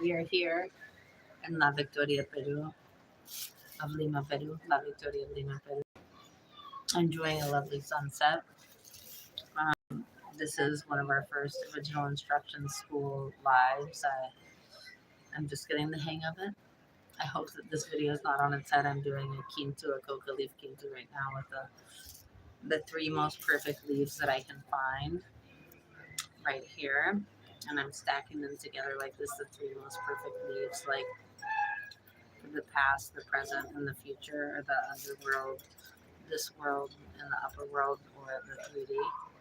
We are here in La Victoria, Peru, of Lima, Peru, La Victoria of Lima, Peru, enjoying a lovely sunset. This is one of our first original instruction school lives. I'm just getting the hang of it. I hope that this video is not on its head. I'm doing a Kint'u, a Coca Leaf Kint'u right now with the three most perfect leaves that I can find right here. And I'm stacking them together like this, the three most perfect leaves, like the past, the present, and the future, or the underworld, this world, and the upper world, or the 3D.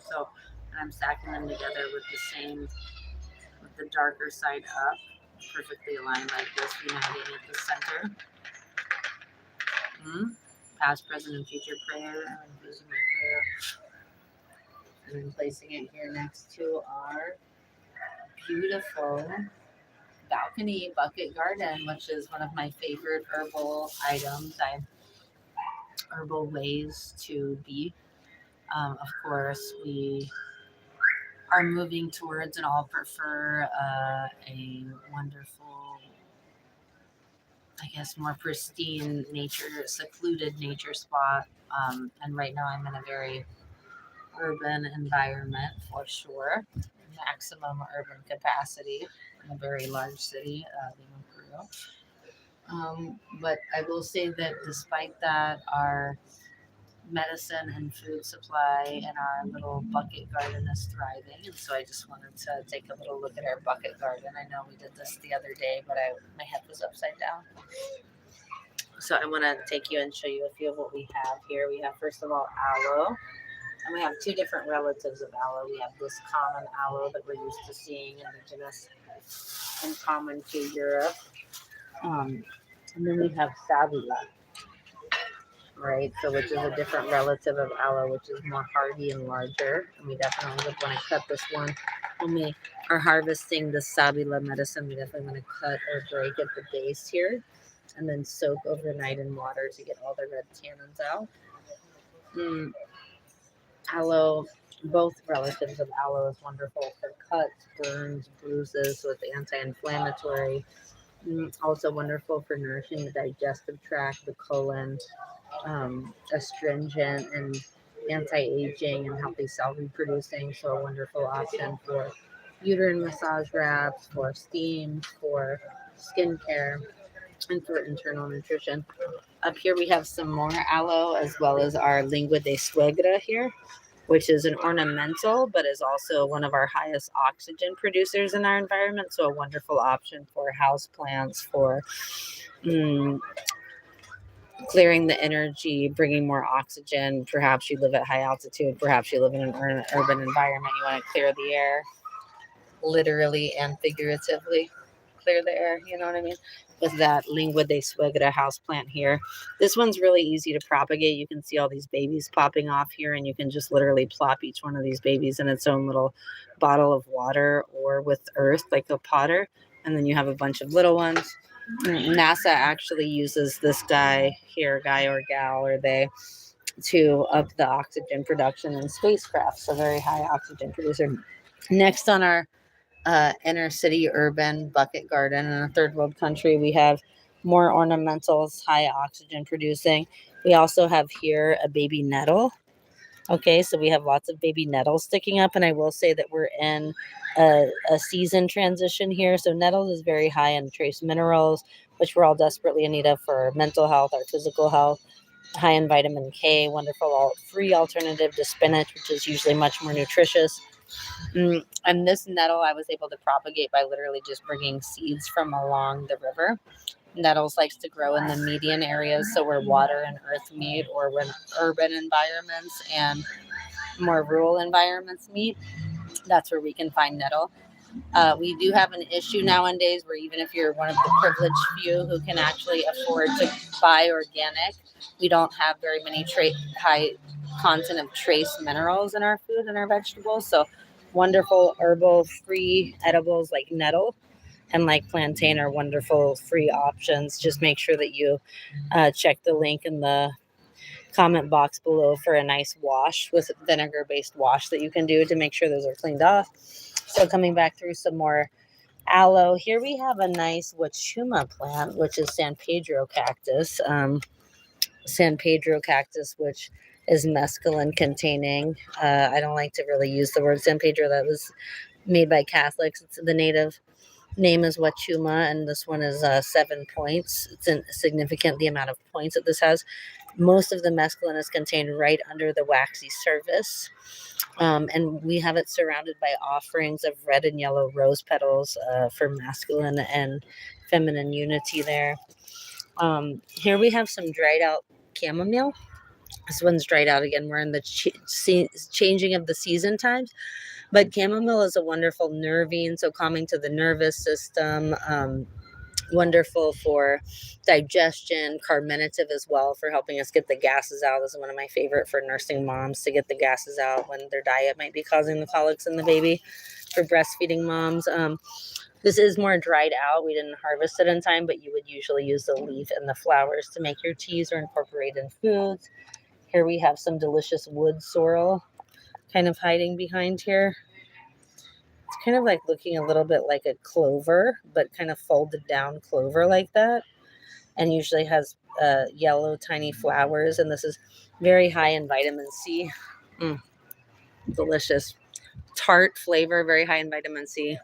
So, and I'm stacking them together with the same, with the darker side up, perfectly aligned like this, uniting at the center. Past, present, and future prayer. I'm using my prayer. And I'm placing it here next to our beautiful balcony bucket garden, which is one of my favorite herbal items. Herbal ways to be. Of course, we are moving towards and all prefer a wonderful, I guess, more pristine nature, secluded nature spot. And right now I'm in a very urban environment for sure. Maximum urban capacity in a very large city, Lima, Peru. But I will say that despite that, our medicine and food supply in our little bucket garden is thriving, and so I just wanted to take a little look at our bucket garden. I know we did this the other day, but my head was upside down. So I want to take you and show you a few of what we have here. We have, first of all, aloe, and we have two different relatives of aloe. We have this common aloe that we're used to seeing indigenous and common to Europe, and then we have savila, right? So, which is a different relative of aloe, which is more hardy and larger. And we definitely would want to cut this one when we are harvesting the savila medicine. We definitely want to cut or break at the base here, and then soak overnight in water to get all the red tannins out. Aloe, both relatives of aloe, is wonderful for cuts, burns, bruises, so it's anti-inflammatory. Also wonderful for nourishing the digestive tract, the colon, astringent and anti-aging and healthy cell reproducing. So a wonderful option for uterine massage wraps, for steams, for skincare, and for internal nutrition. Up here we have some more aloe, as well as our lingua de suegra here, which is an ornamental, but is also one of our highest oxygen producers in our environment. So a wonderful option for house plants, for clearing the energy, bringing more oxygen. Perhaps you live at high altitude. Perhaps you live in an urban environment. You want to clear the air, literally and figuratively clear the air. You know what I mean? With that lingua de suegra house plant here. This one's really easy to propagate. You can see all these babies popping off here, and you can just literally plop each one of these babies in its own little bottle of water or with earth like a potter. And then you have a bunch of little ones. NASA actually uses this guy or gal or they, to up the oxygen production in spacecraft. So very high oxygen producer. Next on our inner city urban bucket garden in a third world country, we have more ornamentals, high oxygen producing. We also have here a baby nettle. Okay, so we have lots of baby nettles sticking up, and I will say that we're in a season transition here. So nettles is very high in trace minerals, which we're all desperately in need of for mental health, our physical health. High in vitamin K, wonderful free alternative to spinach, which is usually much more nutritious. And this nettle I was able to propagate by literally just bringing seeds from along the river. Nettles likes to grow in the median areas, so where water and earth meet, or when urban environments and more rural environments meet. That's where we can find nettle. We do have an issue nowadays where even if you're one of the privileged few who can actually afford to buy organic, we don't have very many high content of trace minerals in our food and our vegetables. So wonderful herbal free edibles like nettle and like plantain are wonderful free options. Just make sure that you check the link in the comment box below for a nice wash with vinegar based wash that you can do to make sure those are cleaned off. So coming back through some more aloe. Here we have a nice wachuma plant, which is San Pedro cactus. San Pedro cactus, which is mescaline containing. I don't like to really use the word San Pedro. That was made by Catholics. It's the native name is Wachuma, and this one is 7 points. It's insignificant the amount of points that this has. Most of the mescaline is contained right under the waxy surface. And we have it surrounded by offerings of red and yellow rose petals for masculine and feminine unity there. Here we have some dried out chamomile. This one's dried out again. We're in the changing of the season times. But chamomile is a wonderful nervine, so calming to the nervous system. Wonderful for digestion, carminative as well for helping us get the gases out. This is one of my favorite for nursing moms to get the gases out when their diet might be causing the colics in the baby. For breastfeeding moms, this is more dried out. We didn't harvest it in time, but you would usually use the leaf and the flowers to make your teas or incorporate in foods. Here we have some delicious wood sorrel kind of hiding behind here. It's kind of like looking a little bit like a clover, but kind of folded down clover like that. And usually has yellow tiny flowers. And this is very high in vitamin C. Delicious. Tart flavor, very high in vitamin C.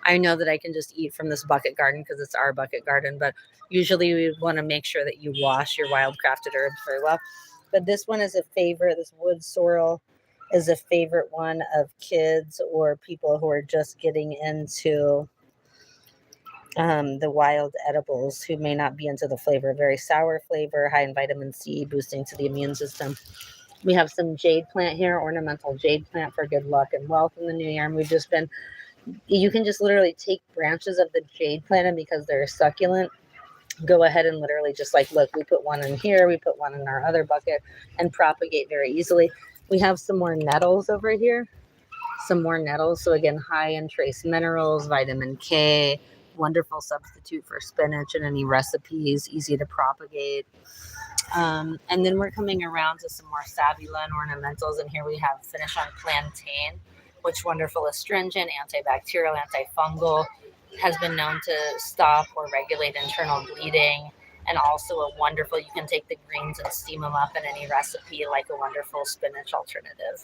I know that I can just eat from this bucket garden because it's our bucket garden, but usually we want to make sure that you wash your wild crafted herbs very well. But this one is a favorite. This wood sorrel is a favorite one of kids or people who are just getting into the wild edibles who may not be into the flavor. Very sour flavor, high in vitamin C, boosting to the immune system. We have some jade plant here, ornamental jade plant for good luck and wealth in the new year. And we've just been, you can just literally take branches of the jade plant, and because they're succulent, go ahead and literally just like, look, we put one in here, we put one in our other bucket, and propagate very easily. We have some more nettles over here, some more nettles. So again, high in trace minerals, vitamin K, wonderful substitute for spinach in any recipes, easy to propagate. And then we're coming around to some more savula and ornamentals. And here we have finish on plantain, which wonderful astringent, antibacterial, antifungal, has been known to stop or regulate internal bleeding. And also a wonderful, you can take the greens and steam them up in any recipe like a wonderful spinach alternative.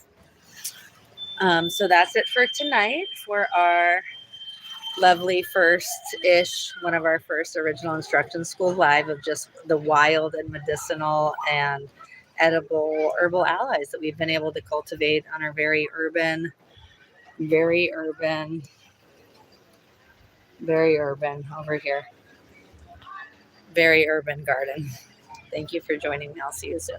So that's it for tonight for our lovely first-ish, one of our first original instruction school live of just the wild and medicinal and edible herbal allies that we've been able to cultivate on our very urban over here. Very urban garden. Thank you for joining me. I'll see you soon.